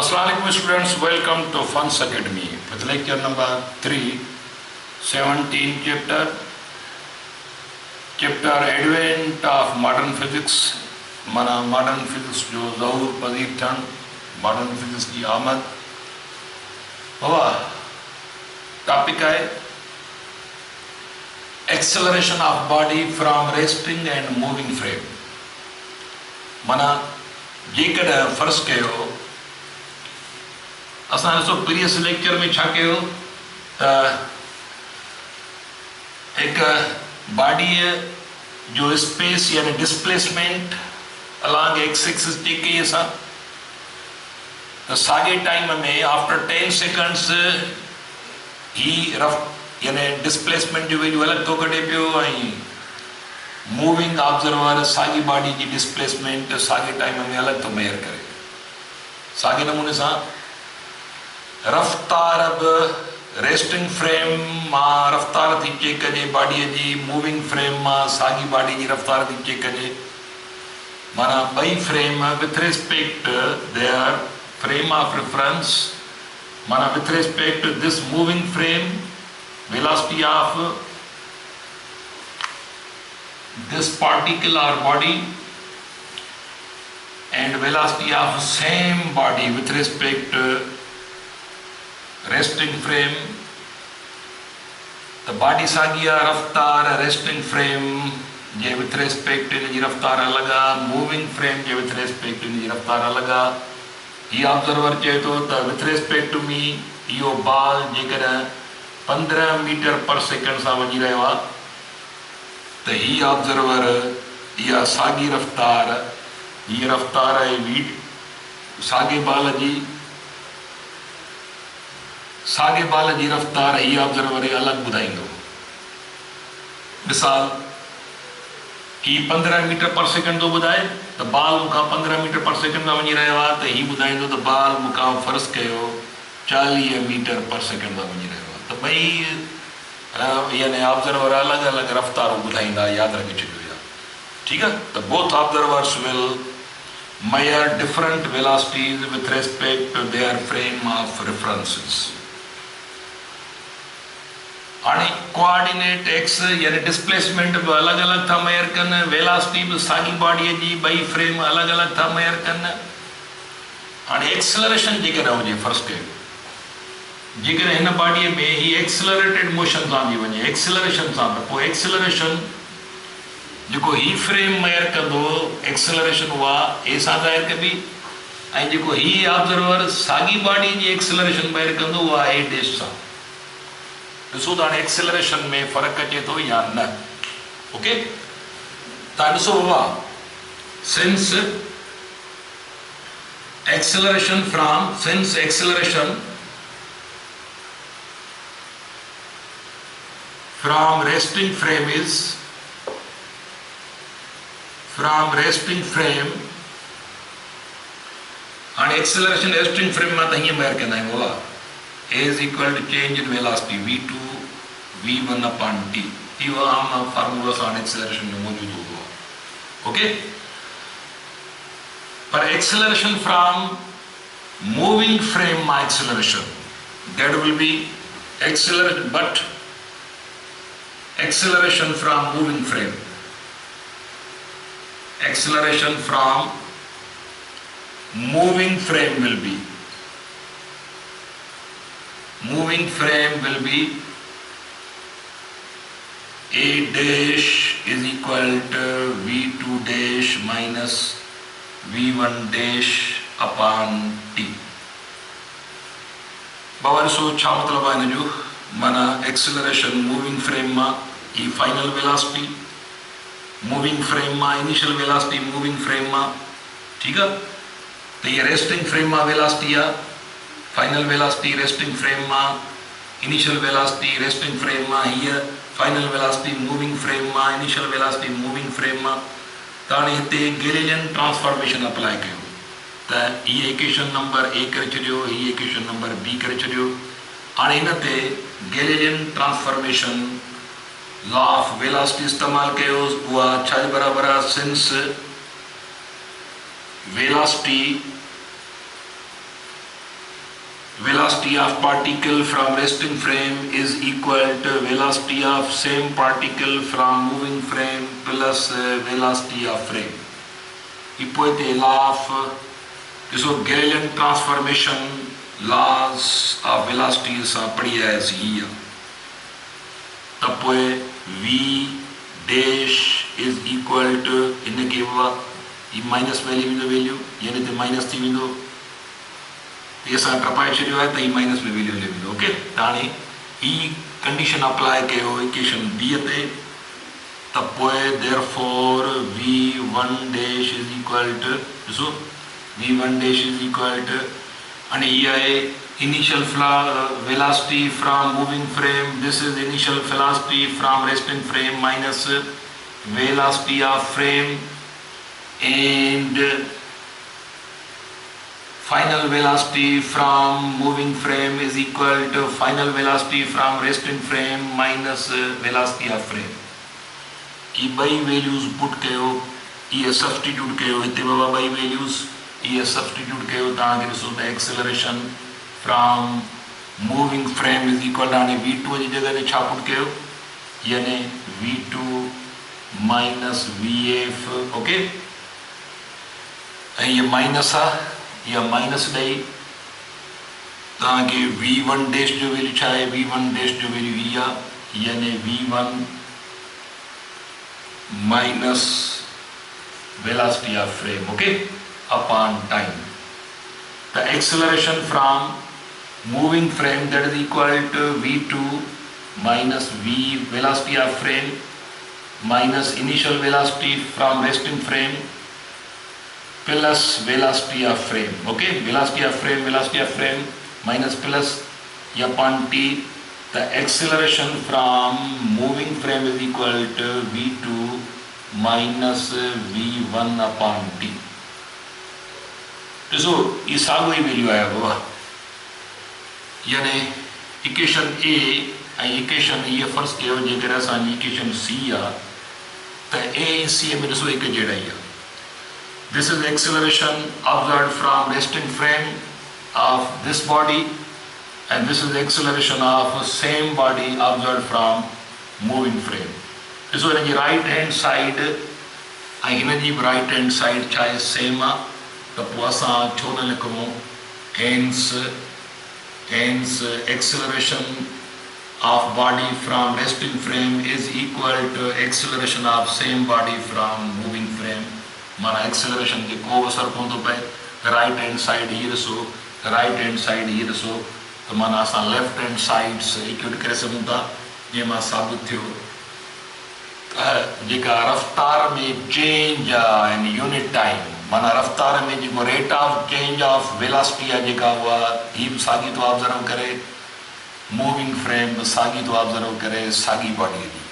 Assalamualaikum students, welcome to Funds Academy with lecture number 3, 17 chapter Advent of Modern Physics. माना modern physics जो ज़हूर पज़ीर थियण, modern physics की आमद। बाबा topic है acceleration of body from resting and moving frame. माना जेकॾहिं फ़र्ज़ु कयो असां ॾिसो प्रीवियस लेक्चर में छा कयो त हिकु बॉडीअ जो स्पेस यानी displacement along x axis check कई असां त साॻे टाइम में आफ्टर 10 सेकंड्स ही रफ यानी डिस्प्लेसमेंट जो वैल्यू अलॻि थो कढे पियो ऐं मूविंग ऑब्जर्वर साॻी बॉडी जी डिस्प्लेसमेंट साॻे टाइम में अलॻि थो मेयर करे। साॻे नमूने सां रफ़्तार बि रेस्टिंग फ्रेम मां रफ़्तार थी चेक कजे बॉडीअ जी, मूविंग फ्रेम मां साॻी बॉडी जी रफ़्तार थी चेक कजे। माना ॿई frame with respect their frame of reference, माना with respect this moving frame velocity of this particle और body and velocity of same body with respect resting frame. तो बॉडी साॻी आहे, रफ़्तार रेस्टिंग फ्रेम जे विथ रिस्पेक्ट इन जी रफ़्तार अलॻि आहे, मूविंग फ्रेम जे विथ रिस्पेक्ट इन जी रफ़्तार अलॻि आहे। हीअ ऑब्जर्वर चए थो त विथ रिस्पेक्ट टू मी इहो बॉल जेकॾहिं 15 मीटर पर सेकेंड सां वञी रहियो आहे त हीअ ऑब्जर्वर इहा साॻी रफ़्तार, हीअ रफ़्तार आहे साॻे बाल जी रफ़्तार हीअ ऑब्जर्वर अलॻि ॿुधाईंदो। मिसाल ही 15 मीटर पर सेकेंड थो ॿुधाए त बाल मूंखां 15 मीटर पर सेकेंड सां वञी रहियो आहे, त हीउ ॿुधाईंदो त बाल मूंखां फ़र्ज़ु कयो 40 मीटर पर सेकेंड सां वञी रहियो आहे। त ॿई यानी ऑब्जर्वर अलॻि अलॻि रफ़्तारूं ॿुधाईंदा, यादि रखी छॾियो या ठीकु आहे। त both observers will measure different velocities with respect to their frame of references। हाणे कोऑर्डिनेट एक्स यानी डिस्प्लेसमेंट बि अलॻि अलॻि था मेयर कनि, वेलोसिटी बि साॻी बॉडीअ जी ॿई फ्रेम अलॻि अलॻि था मेयर कनि। हाणे एक्सेलरेशन जेकॾहिं हुजे, फ़र्ज़ु कयो जेकॾहिं हिन बॉडीअ में ही एक्सेलरेटेड मोशन सां थी वञे, एक्सेलरेशन सां, त पोइ एक्सेलरेशन जेको ही फ्रेम मेयर कंदो एक्सेलरेशन उहा ए सां ज़ाहिर कबी, ऐं जेको ही ऑब्जर्वर साॻी बॉडी जी एक्सेलरेशन मेयर कंदो उहा ए डैश सां। ॾिसो त हाणे एक्सेलरेशन में फ़र्क़ु अचे थो या न। ओके, तव्हां ॾिसो बाबा, since acceleration from resting frame is हाणे एक्सेलरेशन रेस्टिंग फ्रेम मां त हीअं मेयर कंदा आहियूं बाबा, A is equal to change in velocity v2 v1 upon t। इहो आम फार्मूला सां एक्सेलरेशन में मौजूद होगा। ओके, पर एक्सेलरेशन फ्रॉम मूविंग फ्रेम मां acceleration that will be acceleration, but acceleration from moving frame will be A dash is equal to V2 dash minus V1 dash upon T। बाबा ॾिसो छा मतिलबु आहे हिन जो। माना एक्सेलरेशन मूविंग फ्रेम मां ही फाइनल वेलोसिटी, मूविंग फ्रेम मां इनिशियल वेलोसिटी, मूविंग फ्रेम मां, ठीकु आहे। त हीअ रेस्टिंग फ्रेम मां वेलोसिटी आहे, फाइनल वेलोसिटी रेस्टिंग फ्रेम मां, इनिशियल वेलोसिटी रेस्टिंग फ्रेम मां, हीअ फाइनल वेलोसिटी मूविंग फ्रेम मां, इनिशियल वेलोसिटी मूविंग फ्रेम मां। त हाणे हिते गैलीलियन ट्रांसफॉर्मेशन अप्लाई कयो त हीअ इक्वेशन नंबर ए करे छॾियो, हीअ इक्वेशन नंबर बी करे छॾियो। हाणे हिन ते Galilean transformation law of velocity इस्तेमालु कयोसि, उहा छा जे बराबरि आहे, since velocity velocity of particle from resting frame is equal to velocity of same particle from moving frame plus velocity of frame. Ipo the law of so Galilean transformation laws of velocity is padhiya as here. Tapoe v dash is equal to in the keva e minus value yani the minus थी वेंदो ये सा टपाए छॾियो आहे त E minus में value हले वेंदो ओके त हाणे ही कंडीशन अप्लाई कयो इक्वेशन बी ते त पोइ therefore v1 dash is equal to ॾिसो v1 dash is equal to हाणे ही आहे initial velocity from moving frame this is initial velocity from resting frame minus velocity of frame and final velocity from moving frame is equal to final velocity from resting frame minus velocity of frame. ये बाई values put कयो ये substitute कयो इतने बाबा बाई values ये substitute कयो ताकि रसो the acceleration from moving frame is equal to v2 जी जगह ने छा put कयो यानी v2 minus vf okay ये माइनस आहे या माइनस ॾेई तव्हांखे v1 डैश जो वैल्यू छा आहे v1 डैश जो वैल्यू हीअ आहे यानी v1 minus velocity of frame okay upon time the acceleration from moving frame that is equal to v2 minus v velocity of frame minus initial velocity from resting frame plus velocity of frame okay velocity of frame minus plus upon t the acceleration from moving frame is equal to v2 minus v1 upon t so ये sago ही value आया बाबा यानी equation ए ऐं equation ये first कयो जेकर असां equation C आहे त ए ऐं सी में ॾिसो हिकु जहिड़ा ई आहे This is acceleration observed from resting frame of this body and this is acceleration of same body observed from moving frame. So in the right hand side and in the right hand side chahe same the poisa chona likmo hence acceleration of body from resting frame is equal to acceleration of same body from moving frame. माना acceleration के को असर पवंदो पए right hand side ये ॾिसो right hand side ये ॾिसो त माना असां लेफ्ट हैंड साइड से इक्वेट करे सघूं था जीअं मां साबित थियो जेका रफ़्तार में चेंज आहे इन यूनिट टाइम माना रफ़्तार में जेको rate of change of velocity आहे जेका उहा ही बि साॻी थो ऑब्ज़र्व करे मूविंग फ्रेम बि साॻी थो ऑब्ज़र्व करे साॻी बॉडीअ जी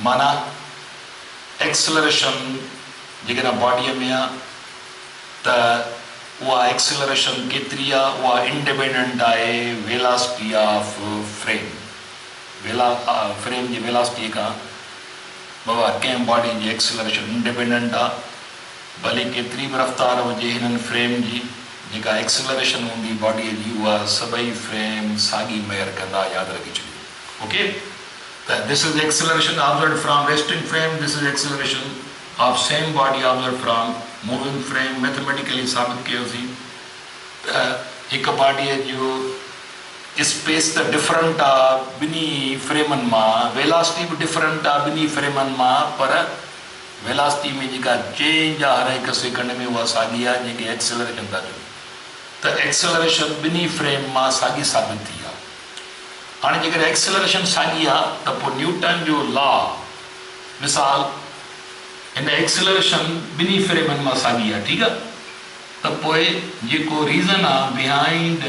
माना एक्सेलरेशन जेकॾहिं बॉडीअ में आहे त उहा एक्सेलरेशन केतिरी आहे उहा इंडिपेंडेंट आहे वेलोसिटी ऑफ फ्रेम फ्रेम जी वेलोसिटी खां बाबा कंहिं बॉडी जी एक्सेलरेशन इंडिपेंडेंट आहे भले केतिरी बि रफ़्तार हुजे हिननि फ्रेम जी जेका एक्सेलरेशन हूंदी बॉडीअ जी उहा सभई फ्रेम साॻी मेयर कंदा यादि रखी छॾियो okay This is acceleration observed from resting frame. This is acceleration of same body observed from moving frame. Mathematically साबित कियो सी हिक बॉडीअ जो स्पेस त डिफरेंट आहे ॿिन्ही फ्रेमनि मां वेलोसिटी बि डिफरेंट आहे ॿिन्ही फ्रेमनि मां पर वेलोसिटी में जेका चेंज आहे हर हिकु सेकंड में उहा साॻी आहे जेके एक्सेलरेशन था चऊं त एक्सेलरेशन ॿिन्ही फ्रेम मां साॻी साबित थी आहे हाणे जेकर एक्सेलरेशन साॻी आहे त पोइ न्यूटन जो लॉ मिसाल हिन एक्सेलरेशन ॿिन्ही फ्रेमनि मां साॻी आहे ठीकु आहे त पोइ जेको रीज़न आहे behind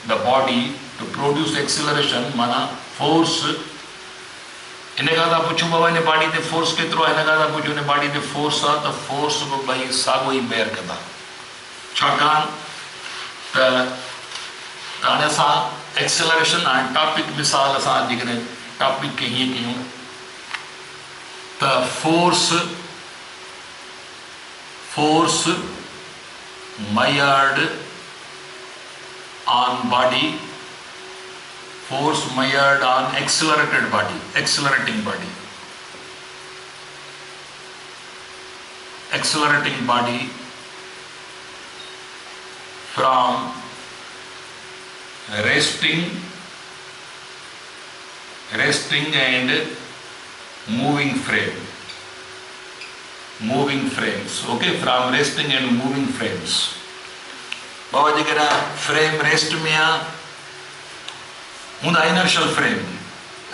the body to produce acceleration माना फोर्स इन खां था पुछूं बाबा हिन बॉडी ते फोर्स केतिरो आहे हिन खां था पुछूं हिन बॉडी ते फोर्स आहे त फोर्स बि ॿई साॻियो ई बेयर कंदा छाकाणि त हाणे असां एक्सेलरेशन एंड टॉपिक मिसाल असां जेकॾहिं टॉपिक खे हीअं कयूं त force measured on body, force measured on accelerating body, accelerating body from resting and moving frames, okay, from resting and moving frames. बाबा जेकॾहिं फ्रेम रेस्ट में आहे हूंदा इनर्शियल फ्रेम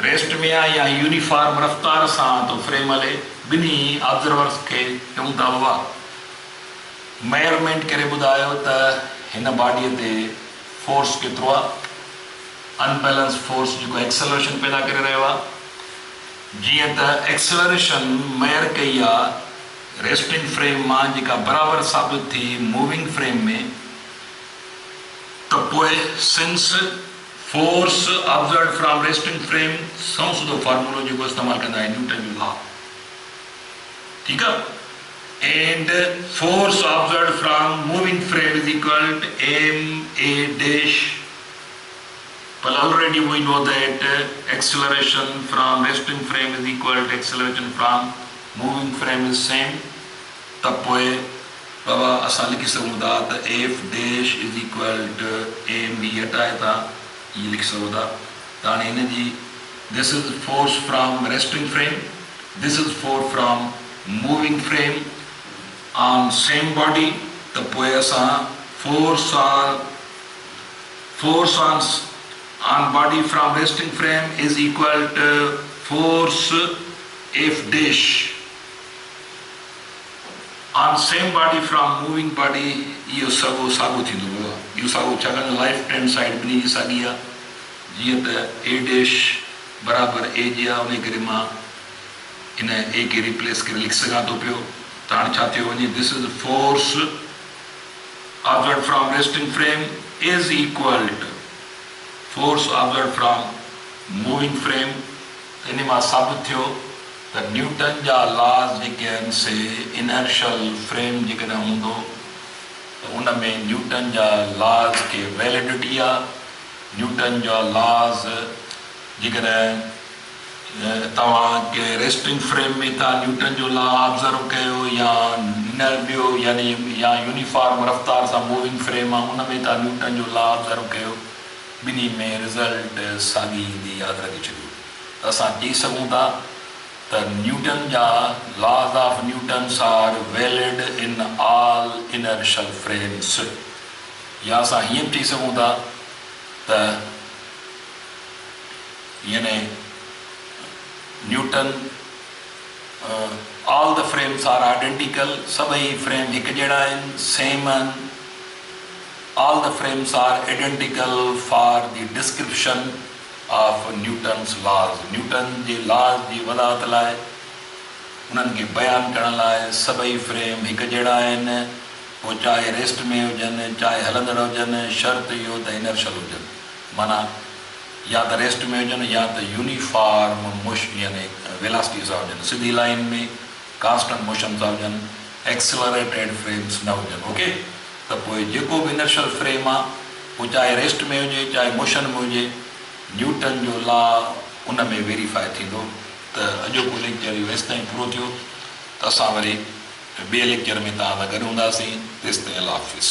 रेस्ट में आहे या यूनिफॉर्म रफ़्तार सां तो फ्रेम हले, ॿिन्ही ऑब्ज़र्वर्स खे चऊं था बाबा मेजरमेंट करे ॿुधायो त हिन बॉडीअ ते फोर्स केतिरो आहे, अनबैलेंस फोर्स जेको एक्सेलरेशन पैदा करे रहियो आहे। जीअं त एक्सेलरेशन मेजर कई आहे रेस्टिंग फ्रेम मां जेका बराबरि साबित थी मूविंग फ्रेम में, त पोइ since force observe from resting frame सौ सूदो फॉर्मूलो जेको इस्तेमालु कंदा आहिनि न्यूटन जो लॉ, ठीकु आहे, and force observe from moving frame is equal to ma dash. Well, already we know that acceleration from resting frame is equal to acceleration from moving frame is same. तब पोइ बाबा असां लिखी सघूं था त f dash is equal to m बि हटाए था ये लिखी सघूं था। त हाणे हिन जी this is force from resting frame, this is force from moving frame on same body। त पोइ असां force on body from resting frame is equal to force f dash on same body from moving body। इहो साॻियो थींदो, इहो साॻियो छाकाणि life time side ॿिन्ही जी साॻी आहे। जीअं त a dash बराबरि a जी आहे, उन करे मां इन a खे रिप्लेस करे लिखी सघां थो पियो। त हाणे छा थियो वञे, this is force observe from resting frame is equal to force observe from moving frame. इन मां साबित थियो त न्यूटन जा लॉज जेके आहिनि से इनर्शियल फ्रेम जेकॾहिं हूंदो त उन में न्यूटन जा लॉज खे वैलिडिटी आहे। न्यूटन जा लॉज जेकॾहिं तव्हां के रेस्टिंग फ्रेम में तव्हां न्यूटन जो लॉ ऑब्ज़र्व कयो या न ॿियो यानी या यूनिफॉर्म रफ़्तार सां मूविंग फ्रेम आहे उन में तव्हां न्यूटन जो लॉ ऑब्ज़र्व कयो, ॿिन्ही में रिज़ल्ट साॻी ईंदी, यादि रखी छॾियो। असां चई सघूं था त न्यूटन जा laws of Newton's are valid in all inertial frames. या असां हीअं बि चई सघूं था त यानी Newton all the frames are identical, सभई फ्रेम हिकु जहिड़ा आहिनि, सेम आहिनि। All the frames are identical for the description of Newton's laws. Newton जे लॉज जी वज़ाहत लाइ, उन्हनि खे बयानु करण लाइ सभई फ्रेम हिकु जहिड़ा आहिनि, पोइ चाहे रेस्ट में हुजनि चाहे हलंदड़ हुजनि, शर्त इहो त इनर्शियल हुजनि, माना या त रेस्ट में हुजनि या त यूनिफॉर्म मोशन यानी वेलासिटी सां हुजनि, सिधी लाइन में कांस्टेंट मोशन सां हुजनि, एक्सेलरेटेड फ्रेम्स न हुजनि। ओके, त पोइ जेको बि इनर्शियल फ्रेम आहे पोइ चाहे रेस्ट में हुजे चाहे मोशन में हुजे, न्यूटन जो लॉ उन में वेरीफाई थींदो। त अॼोको लेक्चर इहो हेसि ताईं पूरो थियो, त असां वरी ॿिए लेक्चर में तव्हां सां गॾु हूंदासीं। तेसि ताईं अल्लाह हाफ़िज़।